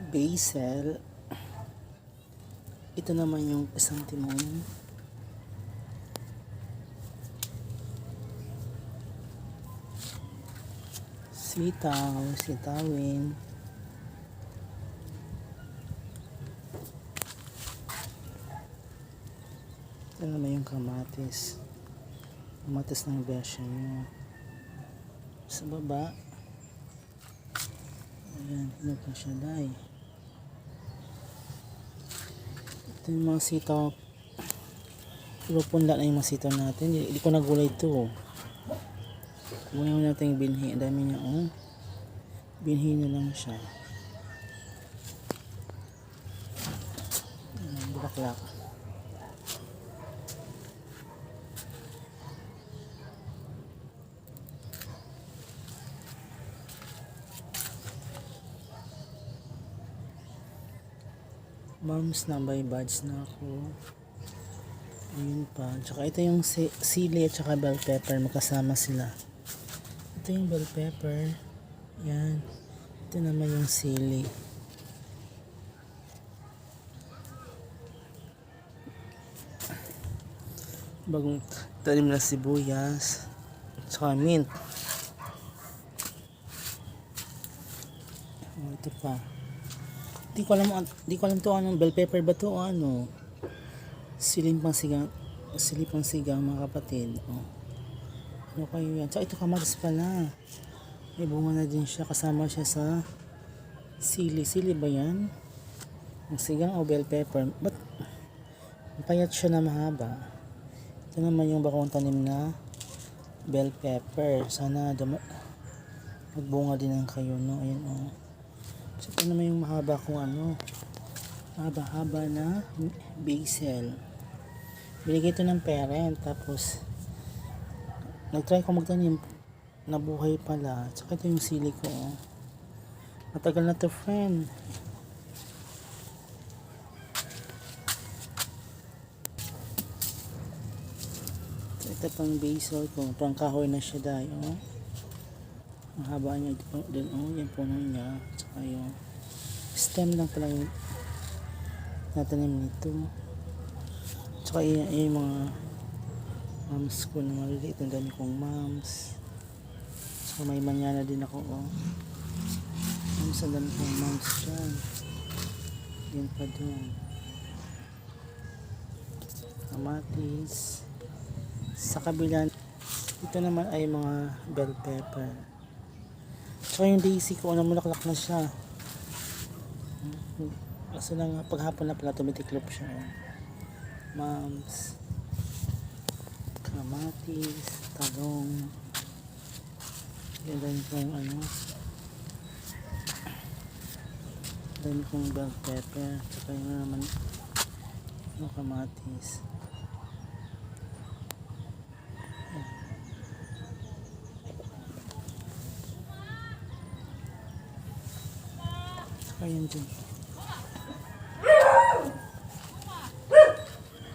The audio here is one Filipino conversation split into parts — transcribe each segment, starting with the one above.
basil. Ito naman yung isang timon. Sitaw, sitawin. Ito naman yung kamatis. Kamatis ng besya nyo. Sa baba. Ayan, hinag na siya dahil. Ito yung mga sitaw. Puro punla na yung mga sitaw natin. Hindi ko nagulay ito. Kunin natin yung binhi. Ang dami niya. Oh. Binhi na lang siya. Ayan, bulaklak. Moms na by buds na ako. Ayun pa. Tsaka ito yung sili at saka bell pepper. Magkasama sila. Ito yung bell pepper. Yan. Ito naman yung sili. Bagong tanim na sibuyas. Tsaka mint. Oh, ito pa. Di ko alam to anong bell pepper ba to o ano. Sili pang sigang mga kapatid. Oh. Ano kayo yan? Tsaka ito kamatis pala. May bunga na din siya. Kasama siya sa sili. Sili ba yan? Ang sigang o bell pepper. Ba't payat siya na mahaba? Ito naman yung bakong tanim na bell pepper. Sana magbunga din ang kayo, no? Ayan, oh. So, ito naman yung mahaba kung ano. Mahaba-haba na basil. Binigay ito ng parent. Tapos, nag-try ko magtanim. Nabuhay pala. Tsaka ito yung sili ko. Oh. Matagal na to, friend. So, ito pang basil ko. Pang kahoy na siya dahil. Oh. Ang haba niya din. Oh, yung puno niya. Tsaka yung stem lang pala yung natanim nito. Tsaka yung mga moms ko na maliliit. Ang dami kong moms. So may manyana din ako, oh. Moms, ang dami kong moms dyan. Yan pa dun. Kamatis. Sa kabila, ito naman ay mga bell pepper. So yung daisy ko, namulaklak na siya. Kasi lang paghapon na pala tumitiklop siya. Oh. Moms. Kamatis. Talong. Yan kong ano. Dami kong bell pepper. Tsaka yung naman yung kamatis. Tsaka yan dyan.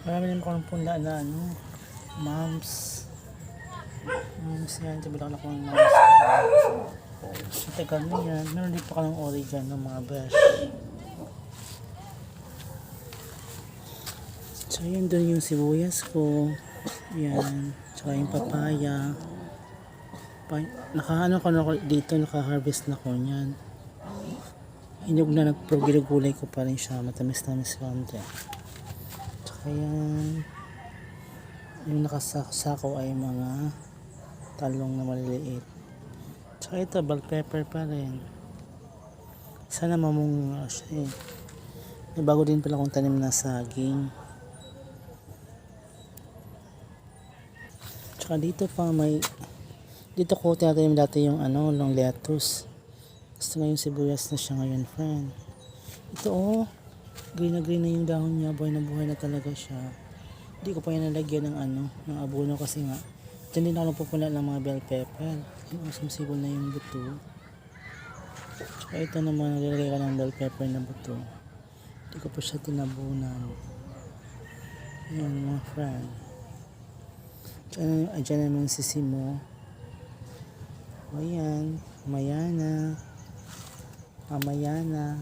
Marami naman ko ng punla na ano. Moms. Moms yan. Sabilang ako ng moms. Matagal na yan. Meron din pa ka ng oregano mga besh. So yan doon yung sibuyas ko. Yan. Tsaka yung papaya. Nakaano ko na dito. Naka-harvest na ko yan. Hinog na nagprogilagulay ko pa rin siya. Matamis-tamis konti. Tsaka yan. Yung nakasako ay mga talong na maliliit. Tsaka ito, bell pepper pa rin. Sana mamunga siya eh. May bago din pala akong tanim na saging. Tsaka dito pa may, dito ko tinatanim dati yung ano, long lettuce. Gusto nga yung sibuyas na siya ngayon, friend. Ito oh, green na yung dahon niya. Buhay na talaga siya. Hindi ko pa yan nalagyan ng ano, ng abono kasi nga dyan din ako nagpupula ng mga bell pepper. Yung sumsibol na yung buto. Tsaka ito naman, nalagay ko ng bell pepper na buto. Hindi ko pa siya tinabunan. Yan mga friend. Dyan naman si Simo. O yan, Mayana. Amayana.